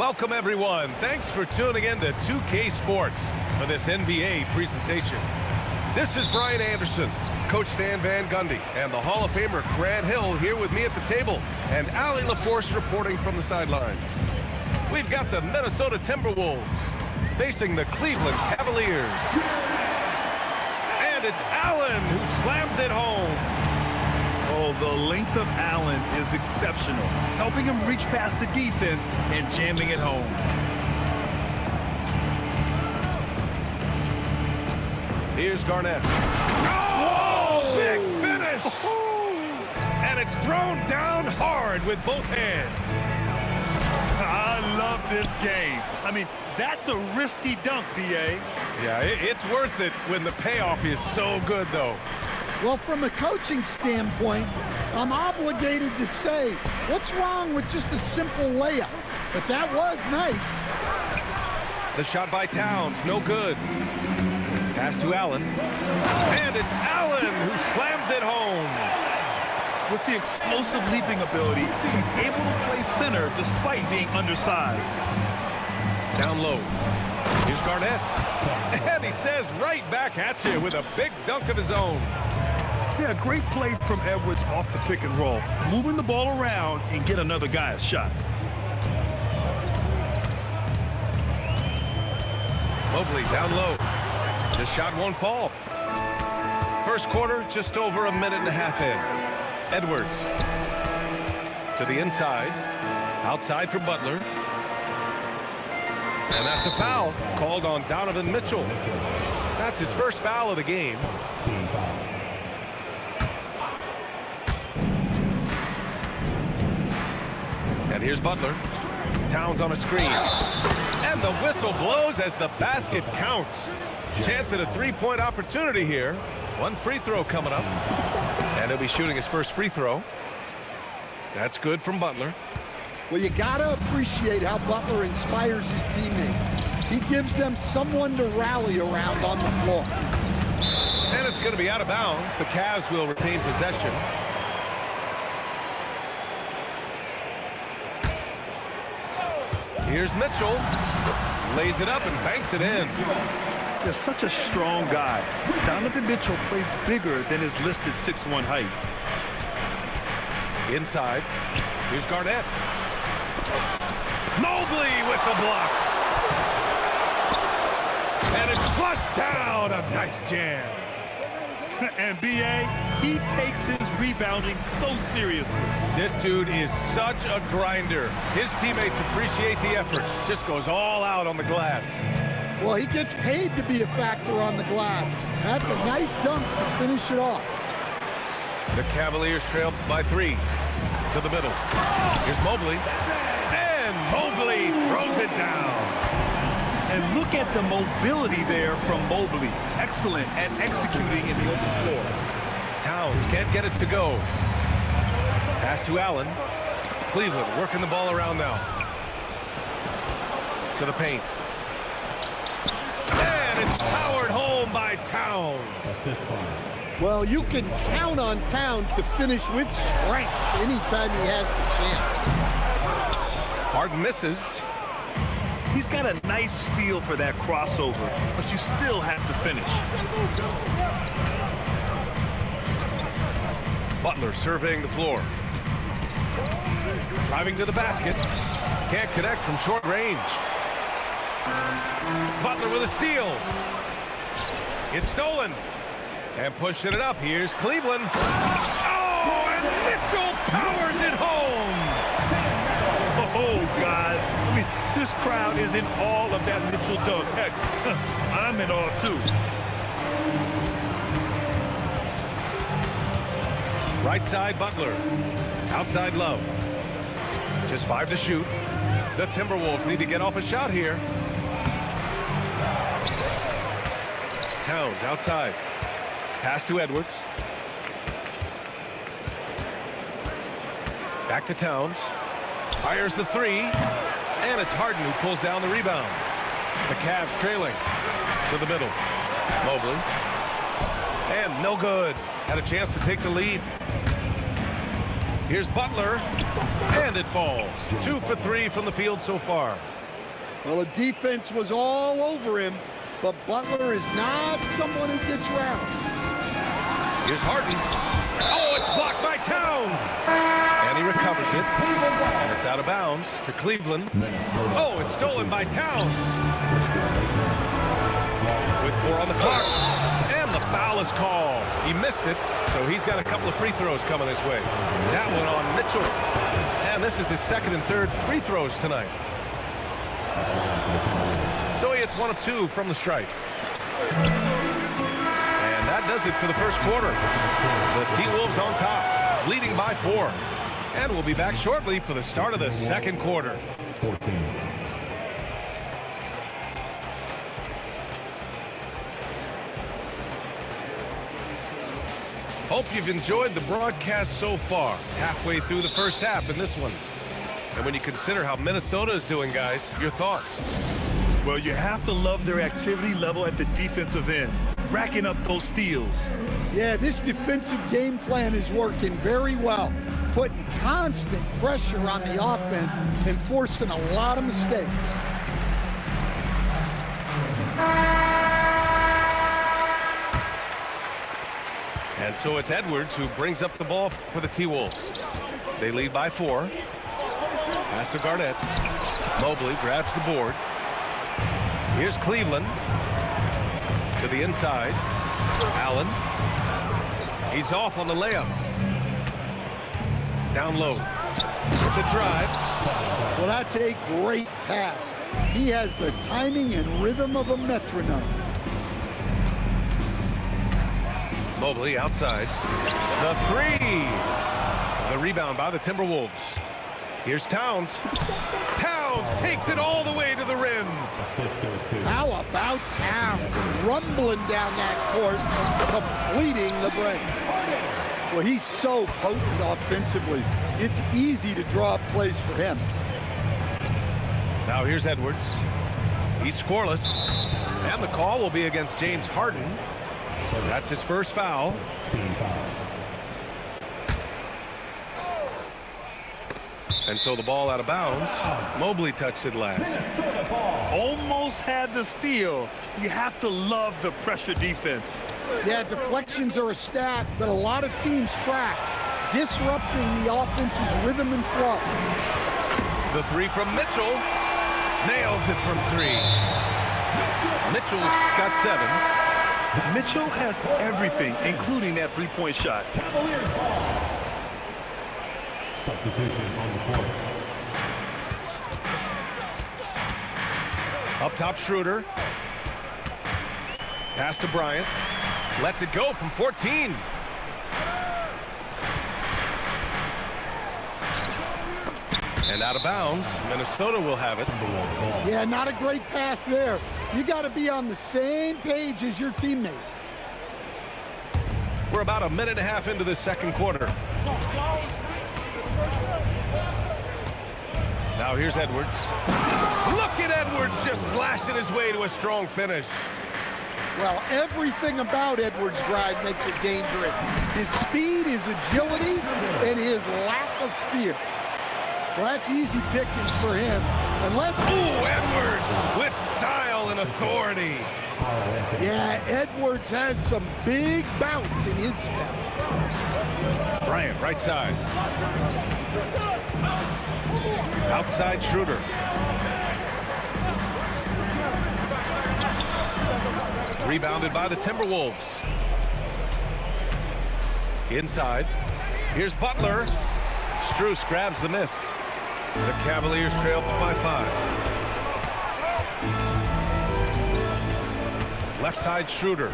Welcome, everyone. Thanks for tuning in to 2K Sports for this NBA presentation. This is Brian Anderson, Coach Stan Van Gundy, and the Hall of Famer Grant Hill here with me at the table, and Allie LaForce reporting from the sidelines. We've got the Minnesota Timberwolves facing the Cleveland Cavaliers. And it's Allen who slams it home. Oh, the length of Allen is exceptional, helping him reach past the defense and jamming it home. Here's Garnett. Oh, big finish! And it's thrown down hard with both hands. I love this game. I mean, that's a risky dunk, B.A. Yeah, it's worth it when the payoff is so good, though. Well, from a coaching standpoint, I'm obligated to say, what's wrong with just a simple layup? But that was nice. The shot by Towns, no good. Pass to Allen. And it's Allen who slams it home. With the explosive leaping ability, he's able to play center despite being undersized. Down low. Here's Garnett. And he says right back at you with a big dunk of his own. Yeah, great play from Edwards off the pick and roll. Moving the ball around and get another guy a shot. Mobley down low. The shot won't fall. First quarter, just over a minute and a half in. Edwards to the inside. Outside for Butler. And that's a foul called on Donovan Mitchell. That's his first foul of the game. And here's Butler. Towns on a screen. And the whistle blows as the basket counts. Chance at a three-point opportunity here. One free throw coming up. And he'll be shooting his first free throw. That's good from Butler. Well, you gotta appreciate how Butler inspires his teammates. He gives them someone to rally around on the floor. And it's going to be out of bounds. The Cavs will retain possession. Here's Mitchell. Lays it up and banks it in. They're such a strong guy. Donovan Mitchell plays bigger than his listed 6'1" height. Inside. Here's Garnett. Mobley with the block. And it's flushed down. A nice jam. And B.A., he takes his rebounding so seriously. This dude is such a grinder. His teammates appreciate the effort. Just goes all out on the glass. Well, he gets paid to be a factor on the glass. That's a nice dunk to finish it off. The Cavaliers trail by 3 to the middle. Here's Mobley. And Mobley throws it down. And look at the mobility there from Mobley. Excellent at executing in the open floor. Towns can't get it to go. Pass to Allen. Cleveland working the ball around now. To the paint. And it's powered home by Towns. Well, you can count on Towns to finish with strength anytime he has the chance. Harden misses. He's got a nice feel for that crossover, but you still have to finish. Butler surveying the floor. Driving to the basket. Can't connect from short range. Butler with a steal. It's stolen. And pushing it up. Here's Cleveland. Oh, and Mitchell powers it home. Oh, guys. I mean, this crowd is in awe of that Mitchell dunk. Heck, I'm in awe, too. Right side, Butler. Outside, Love. Just 5 to shoot. The Timberwolves need to get off a shot here. Towns outside. Pass to Edwards. Back to Towns. Fires the 3. And it's Harden who pulls down the rebound. The Cavs trailing to the middle. Mobley. And no good. Had a chance to take the lead. Here's Butler, and it falls. 2 for 3 from the field so far. Well, the defense was all over him, but Butler is not someone who gets round. Here's Harden. Oh, it's blocked by Towns. And he recovers it. And it's out of bounds to Cleveland. Oh, it's stolen by Towns. With 4 on the clock. And the foul is called. He missed it, so he's got a couple of free throws coming his way. That one on Mitchell. And this is his second and third free throws tonight. So he hits 1 of 2 from the stripe. And that does it for the first quarter. The T-Wolves on top, leading by 4. And we'll be back shortly for the start of the second quarter. Hope you've enjoyed the broadcast so far. Halfway through the first half in this one. And when you consider how Minnesota is doing, guys, your thoughts? Well, you have to love their activity level at the defensive end, racking up those steals. Yeah, this defensive game plan is working very well, putting constant pressure on the offense and forcing a lot of mistakes. And so it's Edwards who brings up the ball for the T-Wolves. They lead by 4. Pass to Garnett. Mobley grabs the board. Here's Cleveland to the inside. Allen. He's off on the layup. Down low. The drive. Well, that's a great pass. He has the timing and rhythm of a metronome. Mobley outside. The 3. The rebound by the Timberwolves. Here's Towns. Towns takes it all the way to the rim. How about Towns rumbling down that court, completing the break? Well, he's so potent offensively. It's easy to draw up plays for him. Now here's Edwards. He's scoreless. And the call will be against James Harden. That's his first foul. And so the ball out of bounds. Mobley touched it last. Almost had the steal. You have to love the pressure defense. Yeah, deflections are a stat that a lot of teams track, disrupting the offense's rhythm and flow. The 3 from Mitchell. Nails it from 3. Mitchell's got 7. Mitchell has everything, including that three-point shot. Substitution on the court. Up top, Schroeder. Pass to Bryant. Lets it go from 14. And out of bounds. Minnesota will have it. Yeah, not a great pass there. You got to be on the same page as your teammates. We're about a minute and a half into the second quarter. Now here's Edwards. Look at Edwards just slashing his way to a strong finish. Well, everything about Edwards' drive makes it dangerous. His speed, his agility, and his lack of fear. Well, that's easy pickings for him. Unless... Ooh, Edwards with style and authority. Yeah, Edwards has some big bounce in his step. Bryant, right side. Outside Schroeder. Rebounded by the Timberwolves. Inside. Here's Butler. Strus grabs the miss. The Cavaliers trail by 5. Left side Schroeder.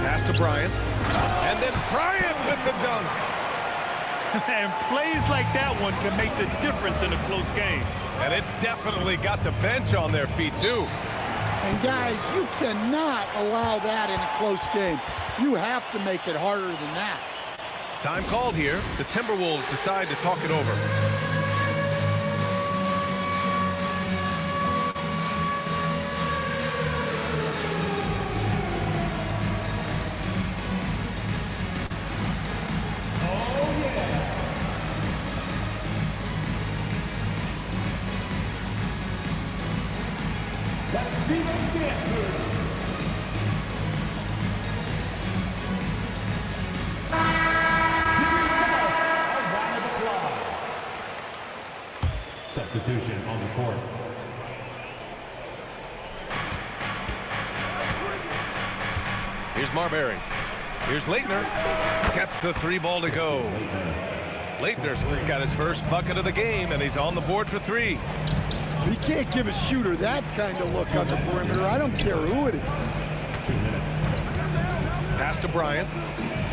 Pass to Bryant. And then Bryant with the dunk. And plays like that one can make the difference in a close game. And it definitely got the bench on their feet, too. And, guys, you cannot allow that in a close game. You have to make it harder than that. Time called here. The Timberwolves decide to talk it over. Substitution on the court. Here's Marbury. Here's Leitner. Gets the 3 ball to go. Leitner's got his first bucket of the game, and he's on the board for 3. You can't give a shooter that kind of look on the perimeter. I don't care who it is. 2 minutes. Pass to Bryant.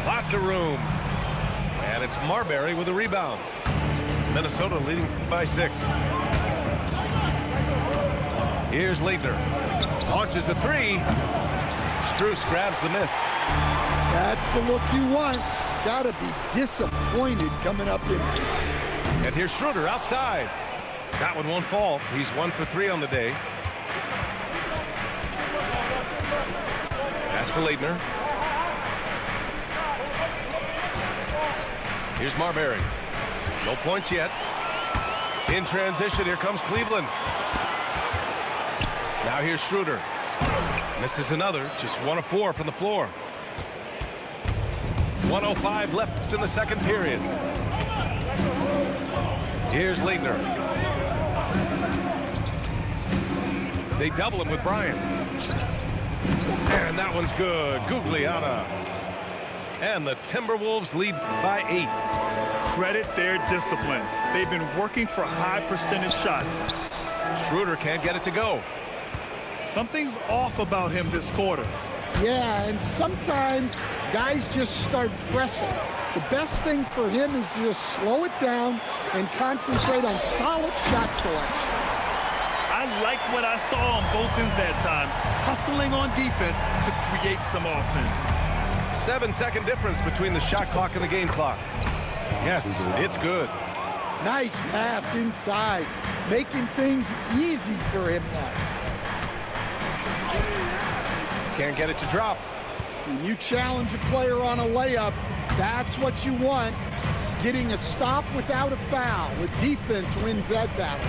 Lots of room. And it's Marbury with a rebound. Minnesota leading by 6. Here's Leitner. Launches a 3. Strus grabs the miss. That's the look you want. Gotta be disappointed coming up in. And here's Schroeder outside. That one won't fall. He's 1 for 3 on the day. Pass to Leitner. Here's Marbury. No points yet. In transition, here comes Cleveland. Now here's Schroeder. Misses another, just 1 of 4 from the floor. 1:05 left in the second period. Here's Leitner. They double him with Bryant. And that one's good. Gugliotta. And the Timberwolves lead by 8. Credit their discipline. They've been working for high percentage shots. Schroeder can't get it to go. Something's off about him this quarter. Yeah, and sometimes guys just start pressing. The best thing for him is to just slow it down and concentrate on solid shot selection. I like what I saw on both ends that time, hustling on defense to create some offense. 7-second difference between the shot clock and the game clock. Yes, it's good. Nice pass inside, making things easy for him now. Can't get it to drop. When you challenge a player on a layup, that's what you want. Getting a stop without a foul. The defense wins that battle.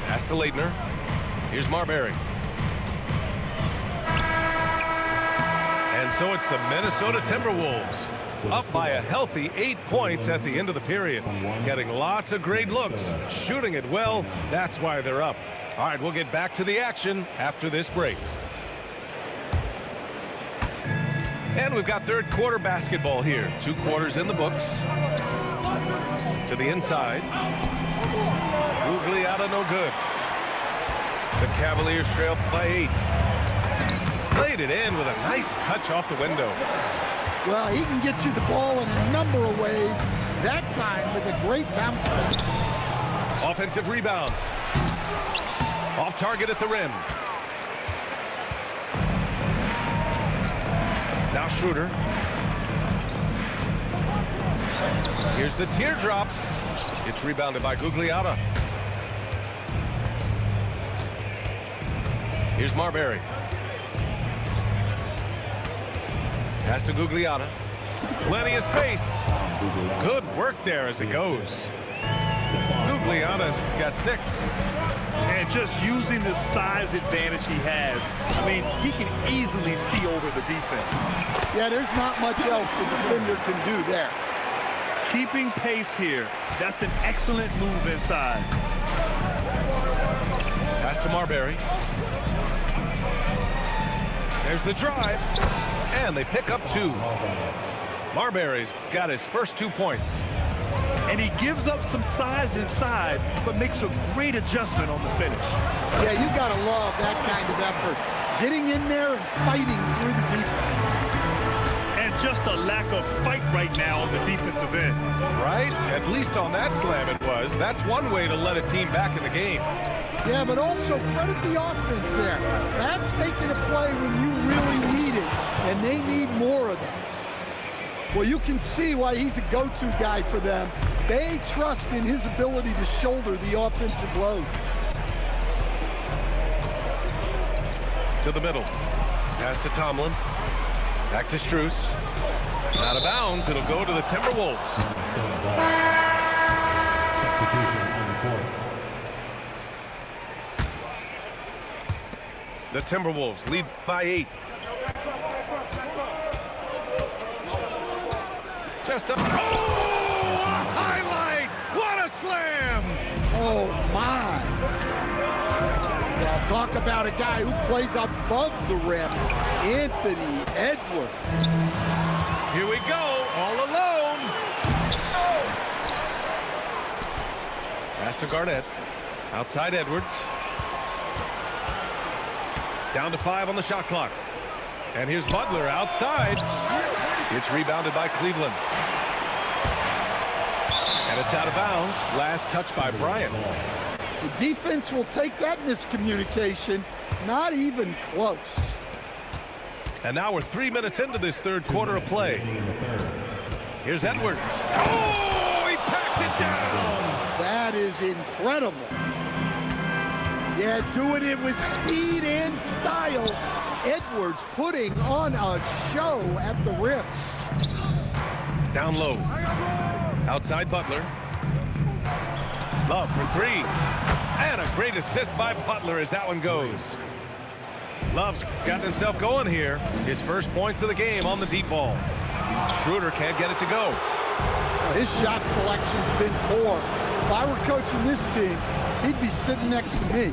Pass to Leitner. Here's Marbury. And so it's the Minnesota Timberwolves. Up by a healthy 8 points at the end of the period. Getting lots of great looks. Shooting it well. That's why they're up. All right, we'll get back to the action after this break. And we've got third quarter basketball here. 2 quarters in the books. To the inside. Gugliotta no good. The Cavaliers trail by 8. Played it in with a nice touch off the window. Well, he can get you the ball in a number of ways. That time with a great bounce back. Offensive rebound. Off target at the rim. Now Schroeder. Here's the teardrop. It's rebounded by Gugliotta. Here's Marbury. Pass to Gugliotta. Plenty of space. Good work there as it goes. Gugliotta's got 6. And just using the size advantage he has, I mean, he can easily see over the defense. Yeah, there's not much else the defender can do there. Keeping pace here. That's an excellent move inside. Pass to Marbury. There's the drive. And they pick up 2. Marbury's got his first 2 points. And he gives up some size inside, but makes a great adjustment on the finish. Yeah, you gotta love that kind of effort. Getting in there and fighting through the defense. And just a lack of fight right now on the defensive end. Right? At least on that slam it was. That's one way to let a team back in the game. Yeah, but also credit the offense there. That's making a play when you really need it, and they need more of that. Well, you can see why he's a go-to guy for them. They trust in his ability to shoulder the offensive load. To the middle. Pass to Tomlin. Back to Strus. Out of bounds. It'll go to the Timberwolves. Substitution on the court. The Timberwolves lead by 8. Just a... Oh, a highlight! What a slam! Oh, my. Well, talk about a guy who plays above the rim. Anthony Edwards. Here we go, all alone. Pass to Garnett. Outside Edwards. Down to 5 on the shot clock. And here's Butler outside. It's rebounded by Cleveland. And it's out of bounds. Last touch by Bryant. The defense will take that miscommunication. Not even close. And now we're 3 minutes into this third quarter of play. Here's Edwards. Oh, he packs it down. That is incredible. Yeah, doing it with speed and style. Edwards putting on a show at the rim. Down low. Outside Butler. Love for 3. And a great assist by Butler as that one goes. Love's got himself going here. His first points of the game on the deep ball. Schroeder can't get it to go. His shot selection's been poor. If I were coaching this team, he'd be sitting next to me.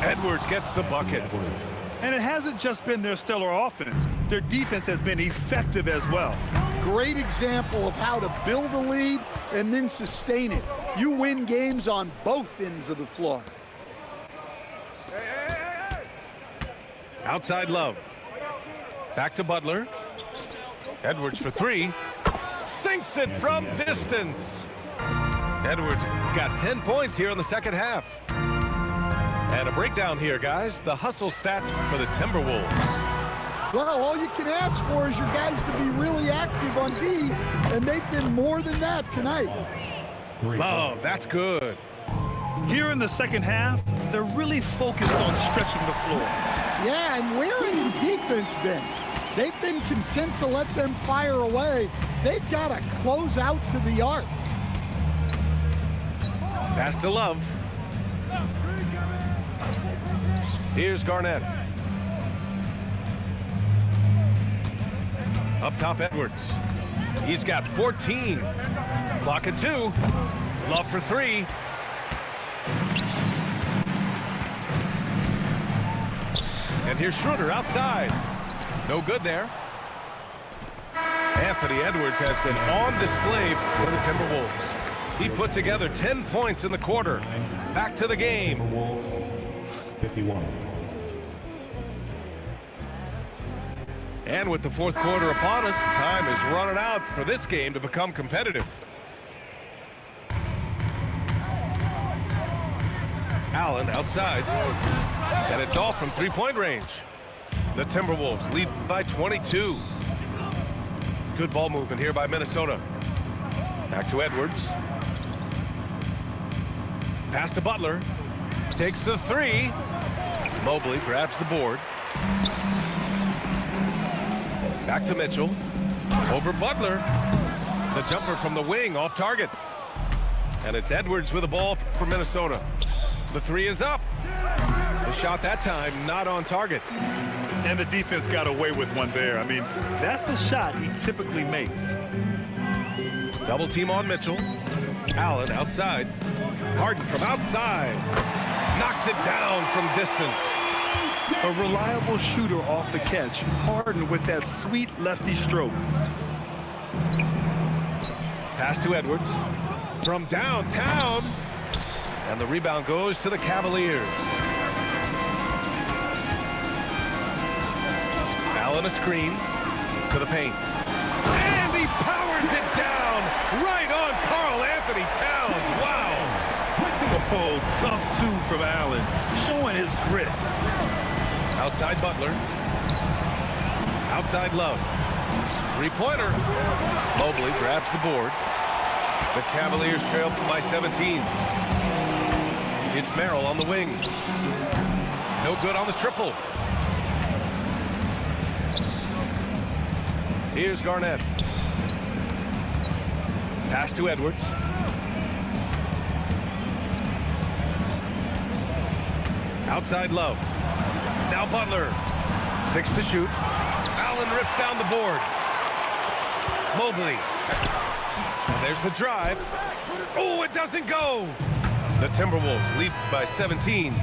Edwards gets the bucket. And it hasn't just been their stellar offense. Their defense has been effective as well. Great example of how to build a lead and then sustain it. You win games on both ends of the floor. Outside Love. Back to Butler. Edwards for 3. Sinks it from distance. Edwards got 10 points here in the second half. And a breakdown here, guys. The hustle stats for the Timberwolves. Well, all you can ask for is your guys to be really active on D, and they've been more than that tonight. Love, that's good. Here in the second half, they're really focused on stretching the floor. Yeah, and where has the defense been? They've been content to let them fire away. They've got to close out to the arc. Pass to Love. Here's Garnett. Up top, Edwards. He's got 14. Clock at 2. Love for 3. And here's Schroeder outside. No good there. Anthony Edwards has been on display for the Timberwolves. He put together 10 points in the quarter. Back to the game. 51. And with the fourth quarter upon us, time is running out for this game to become competitive. Allen outside. And it's all from three-point range. The Timberwolves lead by 22. Good ball movement here by Minnesota. Back to Edwards. Pass to Butler. Takes the 3. Mobley grabs the board. Back to Mitchell. Over Butler. The jumper from the wing off target. And it's Edwards with the ball for Minnesota. The 3 is up. The shot that time not on target. And the defense got away with one there. I mean, that's a shot he typically makes. Double team on Mitchell. Allen outside. Harden from outside. Knocks it down from distance. A reliable shooter off the catch. Harden with that sweet lefty stroke. Pass to Edwards. From downtown. And the rebound goes to the Cavaliers. Allen a screen to the paint. And he powers it down right on Karl Anthony Towns. Wow. Oh, tough 2 from Allen, showing his grit. Outside Butler. Outside Love. Three-pointer. Mobley grabs the board. The Cavaliers trail by 17. It's Merrill on the wing. No good on the triple. Here's Garnett. Pass to Edwards. Outside Love. Now Butler. 6 to shoot. Allen rips down the board. Mobley. And there's the drive. Oh, it doesn't go. The Timberwolves lead by 17.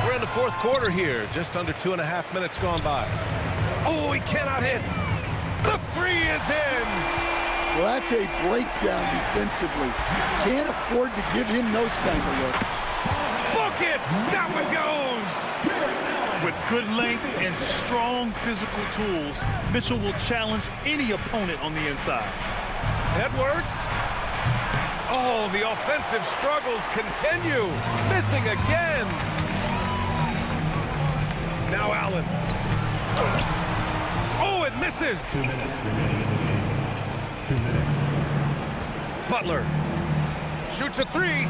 We're in the fourth quarter here. Just under 2.5 minutes gone by. Oh, he cannot hit. The three is in. Well, that's a breakdown defensively. Can't afford to give him those kind of looks. Book it. That one goes. With good length and strong physical tools, Mitchell will challenge any opponent on the inside. Edwards. Oh, the offensive struggles continue. Missing again. Now Allen. Oh, it misses. 2 minutes remaining in the game. 2 minutes. Butler shoots a three.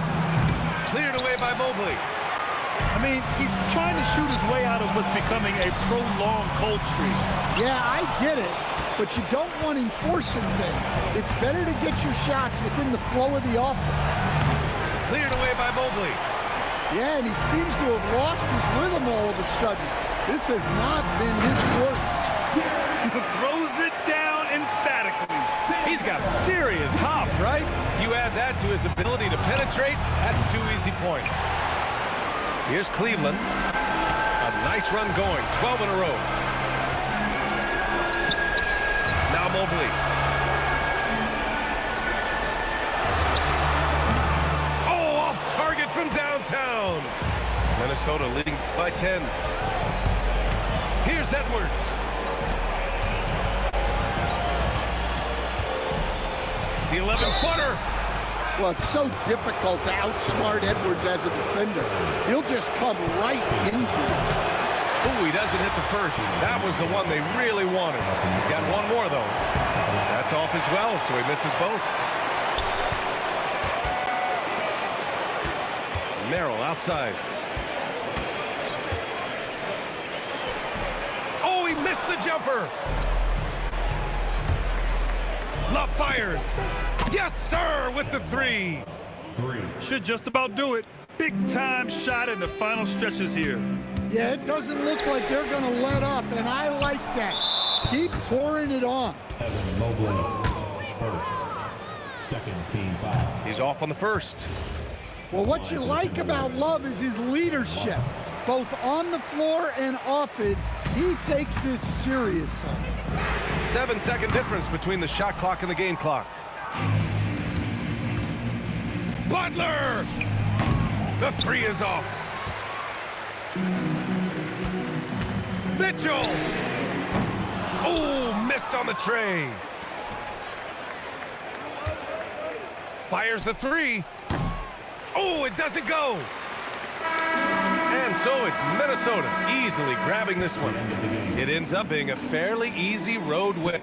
Cleared away by Mobley. I mean, he's trying to shoot his way out of what's becoming a prolonged cold streak. Yeah, I get it, but you don't want him forcing things. It's better to get your shots within the flow of the offense. Cleared away by Mobley. Yeah, and he seems to have lost his rhythm all of a sudden. This has not been his quarter. Throws it down emphatically. He's got serious hop, right? You add that to his ability to penetrate, that's 2 easy points. Here's Cleveland. A nice run going, 12 in a row. Now Mobley. Oh, off target from downtown. Minnesota leading by 10. Here's Edwards. The 11-footer. Well, it's so difficult to outsmart Edwards as a defender. He'll just come right into it. Oh, he doesn't hit the first. That was the one they really wanted. He's got one more, though. That's off as well, so he misses both. Merrill outside. Oh, he missed the jumper. Love fires. Yes, sir, with the three. 3. Should just about do it. Big time shot in the final stretches here. Yeah, it doesn't look like they're going to let up, and I like that. Keep pouring it on. Evan Mobley, first. Second team foul. He's off on the first. Well, what you like about Love is his leadership, both on the floor and off it. He takes this seriously. 7-second difference between the shot clock and the game clock. Butler! The three is off. Mitchell! Oh, missed on the tray. Fires the three. Oh, it doesn't go. And so it's Minnesota easily grabbing this one. It ends up being a fairly easy road win.